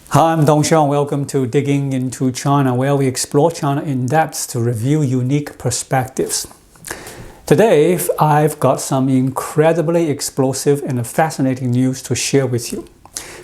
Hi, I'm Dongxiang. Welcome to Digging into China, where we explore China in depth to review unique perspectives. Today, I've got some incredibly explosive and fascinating news to share with you.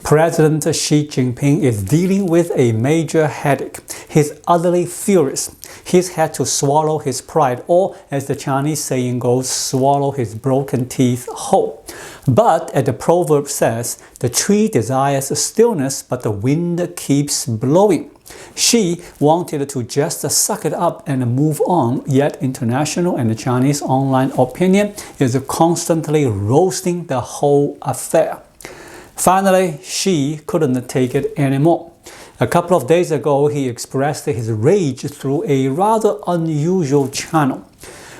President Xi Jinping is dealing with a major headache. He's utterly furious. He's had to swallow his pride, or as the Chinese saying goes, swallow his broken teeth whole. But as the proverb says, the tree desires stillness, but the wind keeps blowing. Xi wanted to just suck it up and move on, yet international and Chinese online opinion is constantly roasting the whole affair. Finally, Xi couldn't take it anymore. A couple of days ago, he expressed his rage through a rather unusual channel.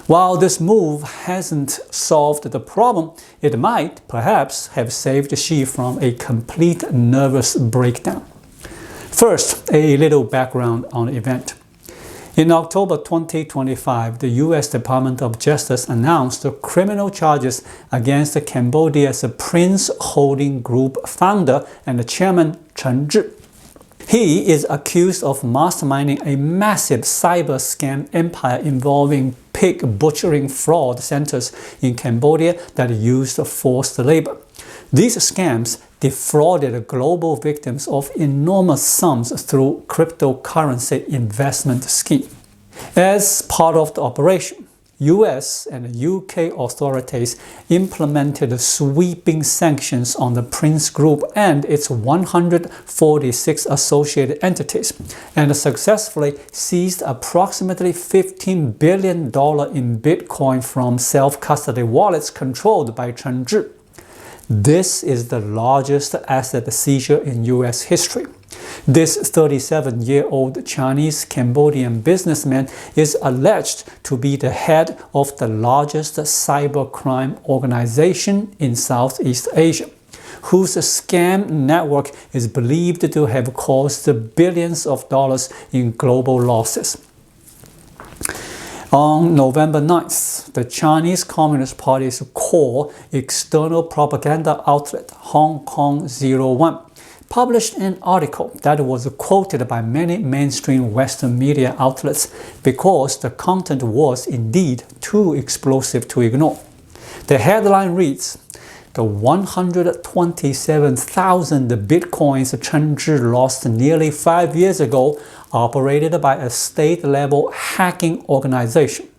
While this move hasn't solved the problem, it might, perhaps, have saved Xi from a complete nervous breakdown. First, a little background on the event. In October 2025, the US Department of Justice announced criminal charges against Cambodia's Prince Holding Group founder and chairman Chen Zhi. He is accused of masterminding a massive cyber scam empire involving pig butchering fraud centers in Cambodia that used forced labor. These scams defrauded global victims of enormous sums through cryptocurrency investment scheme. As part of the operation, US and UK authorities implemented sweeping sanctions on the Prince Group and its 146 associated entities, and successfully seized approximately $15 billion in Bitcoin from self-custody wallets controlled by Chen Zhi. This is the largest asset seizure in US history. This 37-year-old Chinese-Cambodian businessman is alleged to be the head of the largest cybercrime organization in Southeast Asia, whose scam network is believed to have caused billions of dollars in global losses. On November 9th, the Chinese Communist Party's core external propaganda outlet, Hong Kong 01, published an article that was quoted by many mainstream Western media outlets because the content was indeed too explosive to ignore. The headline reads, "The 127,000 bitcoins Chen Zhi lost nearly 5 years ago operated by a state-level hacking organization."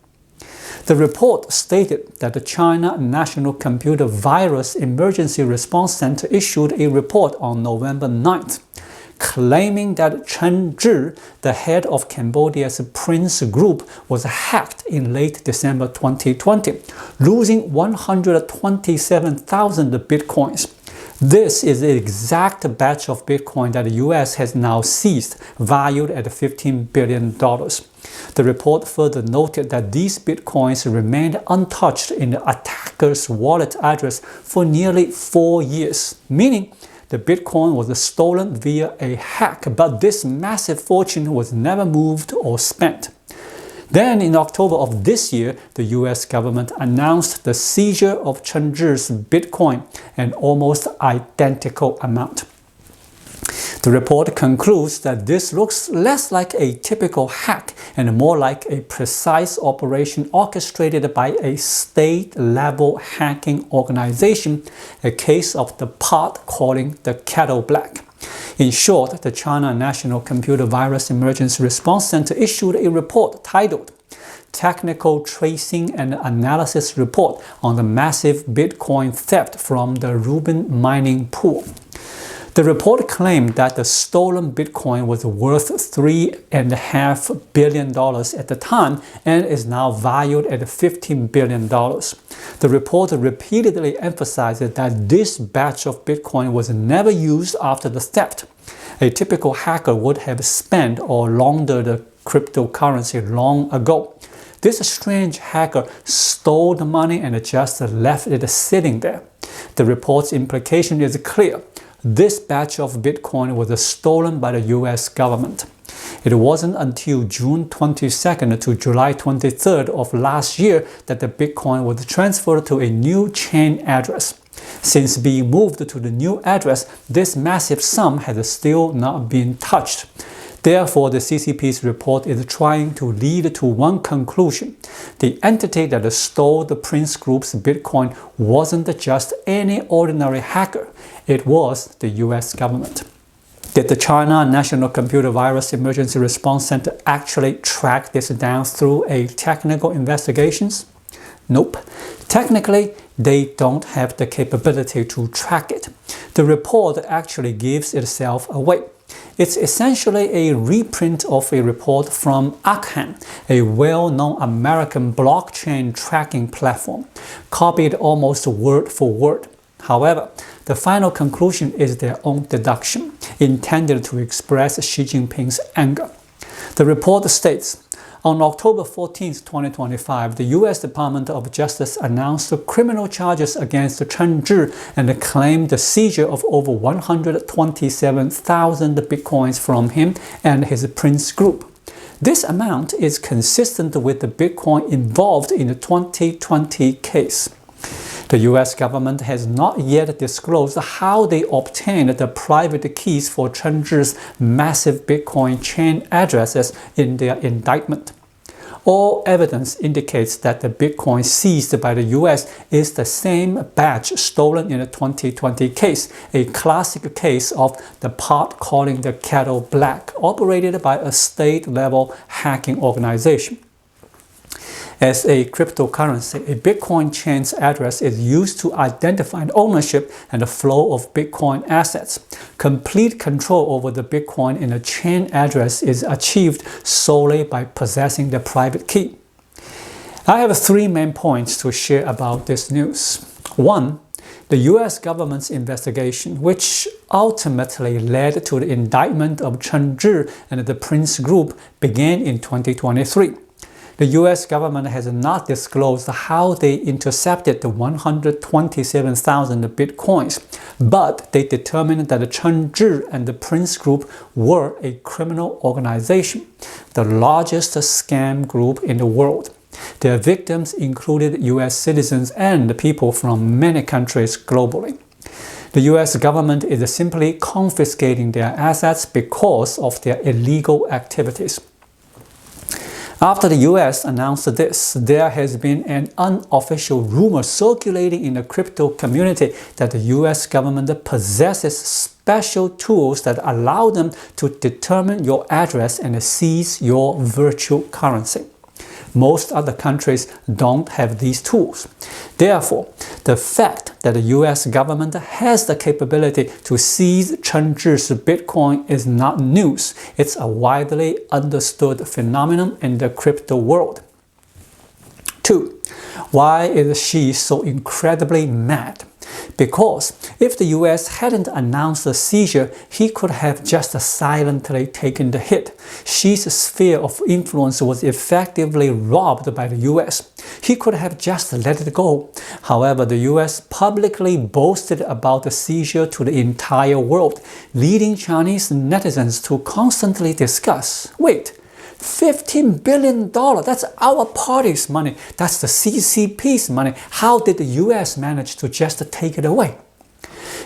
The report stated that the China National Computer Virus Emergency Response Center issued a report on November 9th, claiming that Chen Zhi, the head of Cambodia's Prince Group, was hacked in late December 2020, losing 127,000 bitcoins. This is the exact batch of Bitcoin that the US has now seized, valued at $15 billion. The report further noted that these Bitcoins remained untouched in the attacker's wallet address for nearly 4 years, meaning the Bitcoin was stolen via a hack, but this massive fortune was never moved or spent. Then, in October of this year, the US government announced the seizure of Chen Zhi's Bitcoin, an almost identical amount. The report concludes that this looks less like a typical hack and more like a precise operation orchestrated by a state-level hacking organization, a case of the pot calling the kettle black. In short, the China National Computer Virus Emergency Response Center issued a report titled Technical Tracing and Analysis Report on the Massive Bitcoin Theft from the Rubin Mining Pool. The report claimed that the stolen Bitcoin was worth $3.5 billion at the time and is now valued at $15 billion. The report repeatedly emphasized that this batch of Bitcoin was never used after the theft. A typical hacker would have spent or laundered the cryptocurrency long ago. This strange hacker stole the money and just left it sitting there. The report's implication is clear. This batch of Bitcoin was stolen by the US government. It wasn't until June 22nd to July 23rd of last year that the Bitcoin was transferred to a new chain address. Since being moved to the new address, this massive sum has still not been touched. Therefore, the CCP's report is trying to lead to one conclusion. The entity that stole the Prince Group's Bitcoin wasn't just any ordinary hacker. It was the US government. Did the China National Computer Virus Emergency Response Center actually track this down through a technical investigations? Nope. Technically, they don't have the capability to track it. The report actually gives itself away. It's essentially a reprint of a report from Arkham, a well-known American blockchain tracking platform, copied almost word for word. However, the final conclusion is their own deduction, intended to express Xi Jinping's anger. The report states, on October 14, 2025, the U.S. Department of Justice announced criminal charges against Chen Zhi and claimed the seizure of over 127,000 bitcoins from him and his Prince Group. This amount is consistent with the bitcoin involved in the 2020 case. The U.S. government has not yet disclosed how they obtained the private keys for Chen Zhi's massive Bitcoin chain addresses in their indictment. All evidence indicates that the Bitcoin seized by the U.S. is the same batch stolen in the 2020 case, a classic case of the pot calling the kettle black, operated by a state-level hacking organization. As a cryptocurrency, a Bitcoin chain's address is used to identify ownership and the flow of Bitcoin assets. Complete control over the Bitcoin in a chain address is achieved solely by possessing the private key. I have three main points to share about this news. One, the US government's investigation, which ultimately led to the indictment of Chen Zhi and the Prince Group, began in 2023. The US government has not disclosed how they intercepted the 127,000 bitcoins, but they determined that Chen Zhi and the Prince Group were a criminal organization, the largest scam group in the world. Their victims included US citizens and people from many countries globally. The US government is simply confiscating their assets because of their illegal activities. After the US announced this, there has been an unofficial rumor circulating in the crypto community that the US government possesses special tools that allow them to determine your address and seize your virtual currency. Most other countries don't have these tools. Therefore, the fact that the US government has the capability to seize Chen Zhi's Bitcoin is not news. It's a widely understood phenomenon in the crypto world. 2. Why is Xi so incredibly mad? Because if the US hadn't announced the seizure, he could have just silently taken the hit. Xi's sphere of influence was effectively robbed by the US. He could have just let it go. However, the US publicly boasted about the seizure to the entire world, leading Chinese netizens to constantly discuss, wait, $15 billion, that's our party's money, that's the CCP's money. How did the US manage to just take it away?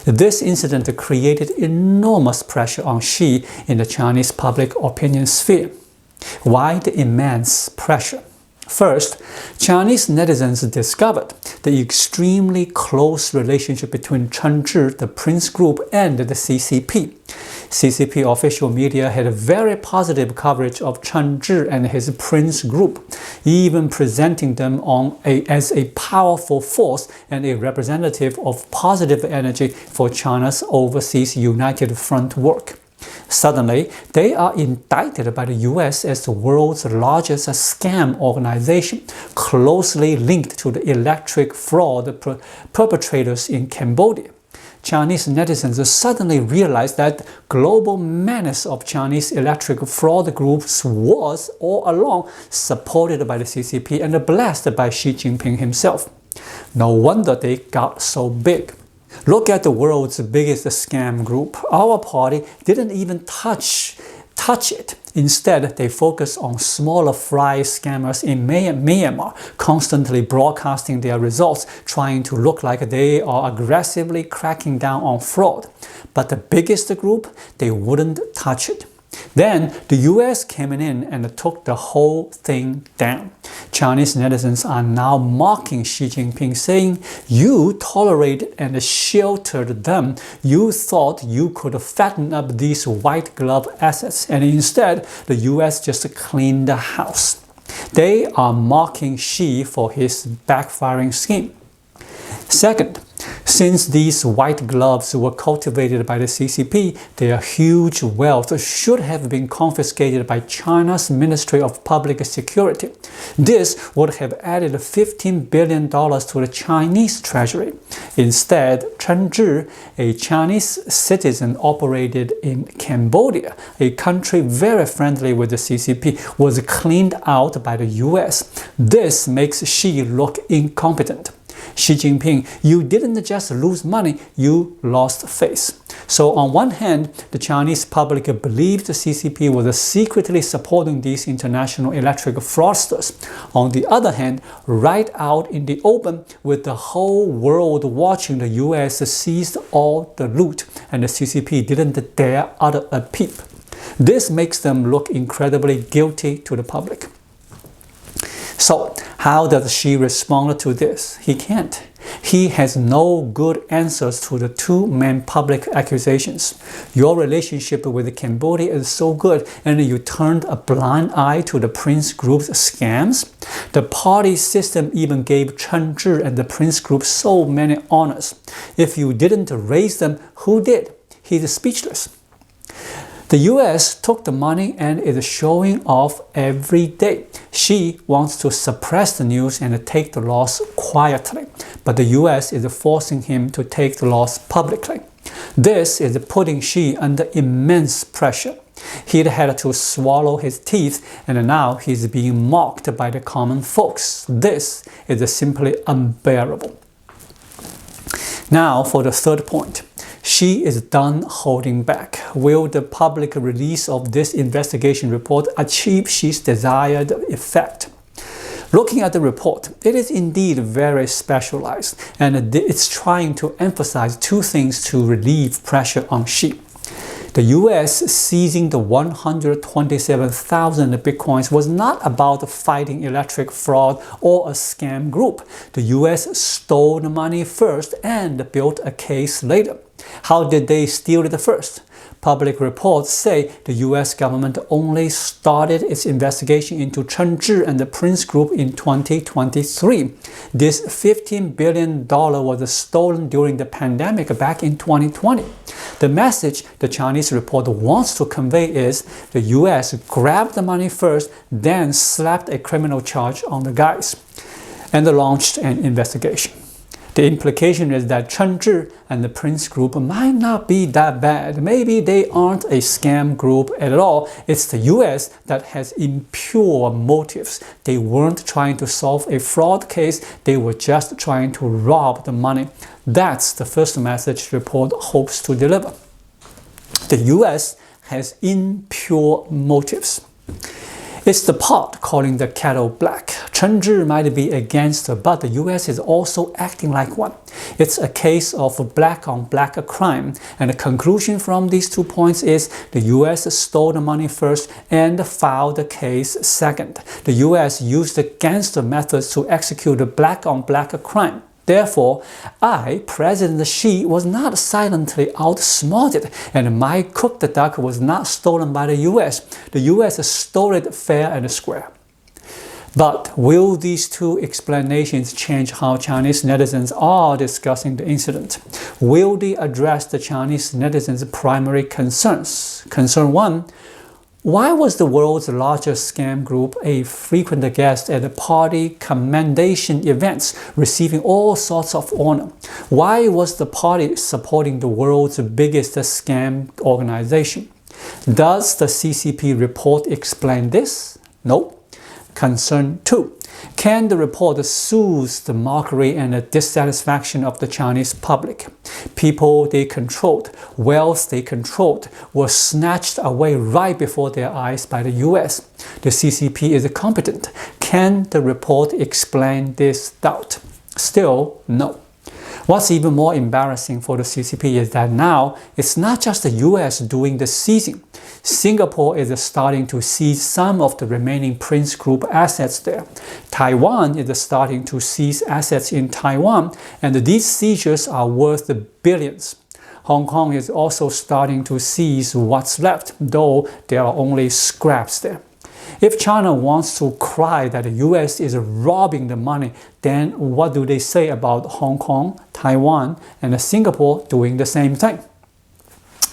This incident created enormous pressure on Xi in the Chinese public opinion sphere. Why the immense pressure? First, Chinese netizens discovered the extremely close relationship between Chen Zhi, the Prince Group, and the CCP. CCP official media had very positive coverage of Chen Zhi and his Prince Group, even presenting them as a powerful force and a representative of positive energy for China's overseas United Front work. Suddenly, they are indicted by the US as the world's largest scam organization, closely linked to the electric fraud perpetrators in Cambodia. Chinese netizens suddenly realized that global menace of Chinese electric fraud groups was all along supported by the CCP and blessed by Xi Jinping himself. No wonder they got so big. Look at the world's biggest scam group. Our party didn't even touch touch it. Instead, they focus on smaller fry scammers in Myanmar, constantly broadcasting their results, trying to look like they are aggressively cracking down on fraud. But the biggest group, they wouldn't touch it. Then the US came in and took the whole thing down. Chinese netizens are now mocking Xi Jinping, saying, "You tolerated and sheltered them. You thought you could fatten up these white glove assets, and instead the US just cleaned the house." They are mocking Xi for his backfiring scheme. Second, since these white gloves were cultivated by the CCP, their huge wealth should have been confiscated by China's Ministry of Public Security. This would have added $15 billion to the Chinese treasury. Instead, Chen Zhi, a Chinese citizen operated in Cambodia, a country very friendly with the CCP, was cleaned out by the US. This makes Xi look incompetent. Xi Jinping, you didn't just lose money, you lost face. So on one hand, the Chinese public believed the CCP was secretly supporting these international electric fraudsters. On the other hand, right out in the open, with the whole world watching, the US seized all the loot and the CCP didn't dare utter a peep. This makes them look incredibly guilty to the public. So, how does Xi respond to this? He can't. He has no good answers to the two main public accusations. Your relationship with Cambodia is so good, and you turned a blind eye to the Prince Group's scams? The party system even gave Chen Zhi and the Prince Group so many honors. If you didn't raise them, who did? He's speechless. The US took the money and is showing off every day. Xi wants to suppress the news and take the loss quietly, but the US is forcing him to take the loss publicly. This is putting Xi under immense pressure. He'd had to swallow his teeth, and now he's being mocked by the common folks. This is simply unbearable. Now for the third point. Xi is done holding back. Will the public release of this investigation report achieve Xi's desired effect? Looking at the report, it is indeed very specialized, and it's trying to emphasize two things to relieve pressure on Xi. The US seizing the 127,000 bitcoins was not about fighting electric fraud or a scam group. The US stole the money first and built a case later. How did they steal it first? Public reports say the US government only started its investigation into Chen Zhi and the Prince Group in 2023. This $15 billion was stolen during the pandemic back in 2020. The message the Chinese report wants to convey is the US grabbed the money first, then slapped a criminal charge on the guys, and launched an investigation. The implication is that Chen Zhi and the Prince Group might not be that bad. Maybe they aren't a scam group at all. It's the US that has impure motives. They weren't trying to solve a fraud case. They were just trying to rob the money. That's the first message the report hopes to deliver. The US has impure motives. It's the pot calling the kettle black. Chen Zhi might be a gangster, but the US is also acting like one. It's a case of black on black crime, and the conclusion from these 2 points is the US stole the money first and filed the case second. The US used the gangster methods to execute the black on black crime. Therefore, President Xi, was not silently outsmarted, and my cooked duck was not stolen by the US. The US stole it fair and square. But will these two explanations change how Chinese netizens are discussing the incident? Will they address the Chinese netizens' primary concerns? Concern 1. Why was the world's largest scam group a frequent guest at the party commendation events, receiving all sorts of honor? Why was the party supporting the world's biggest scam organization? Does the CCP report explain this? No. Concern 2. Can the report soothe the mockery and the dissatisfaction of the Chinese public? People they controlled, wealth they controlled, were snatched away right before their eyes by the US. The CCP is competent. Can the report explain this doubt? Still, no. What's even more embarrassing for the CCP is that now it's not just the US doing the seizing. Singapore is starting to seize some of the remaining Prince Group assets there. Taiwan is starting to seize assets in Taiwan, and these seizures are worth billions. Hong Kong is also starting to seize what's left, though there are only scraps there. If China wants to cry that the US is robbing the money, then what do they say about Hong Kong, Taiwan, and Singapore doing the same thing?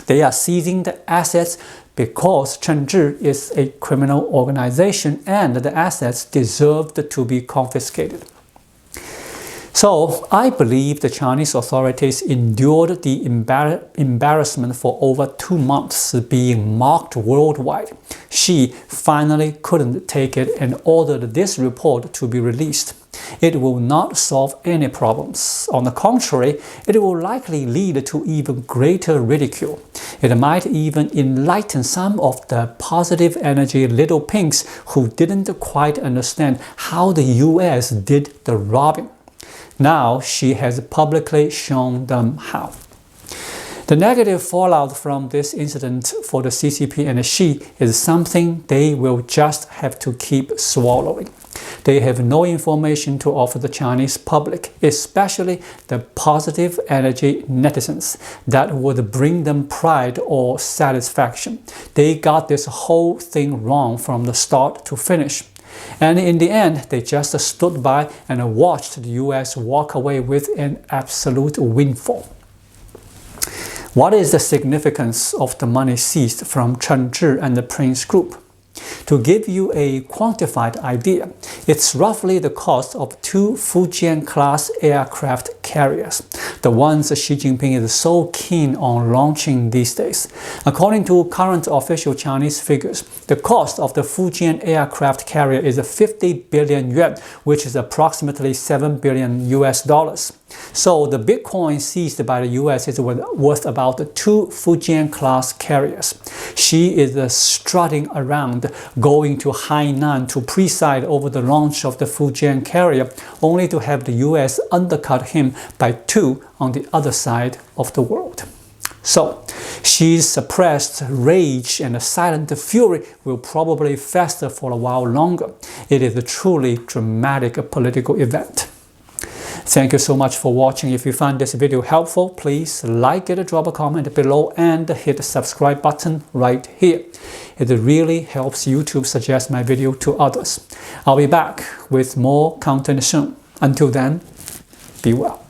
They are seizing the assets because Chen Zhi is a criminal organization and the assets deserved to be confiscated. So I believe the Chinese authorities endured the embarrassment for over 2 months, being mocked worldwide. She finally couldn't take it and ordered this report to be released. It will not solve any problems. On the contrary, it will likely lead to even greater ridicule. It might even enlighten some of the positive energy little pinks who didn't quite understand how the US did the robbing. Now she has publicly shown them how. The negative fallout from this incident for the CCP and Xi is something they will just have to keep swallowing. They have no information to offer the Chinese public, especially the positive energy netizens that would bring them pride or satisfaction. They got this whole thing wrong from the start to finish. And in the end, they just stood by and watched the US walk away with an absolute windfall. What is the significance of the money seized from Chen Zhi and the Prince Group? To give you a quantified idea, it's roughly the cost of 2 Fujian-class aircraft carriers, the ones Xi Jinping is so keen on launching these days. According to current official Chinese figures, the cost of the Fujian aircraft carrier is 50 billion yuan, which is approximately $7 billion US dollars. So the Bitcoin seized by the US is worth about 2 Fujian-class carriers. She is strutting around, going to Hainan to preside over the launch of the Fujian carrier, only to have the US undercut him by 2 on the other side of the world. So, Xi's suppressed rage and silent fury will probably fester for a while longer. It is a truly dramatic political event. Thank you so much for watching. If you found this video helpful, please like it, drop a comment below, and hit the subscribe button right here. It really helps YouTube suggest my video to others. I'll be back with more content soon. Until then, be well.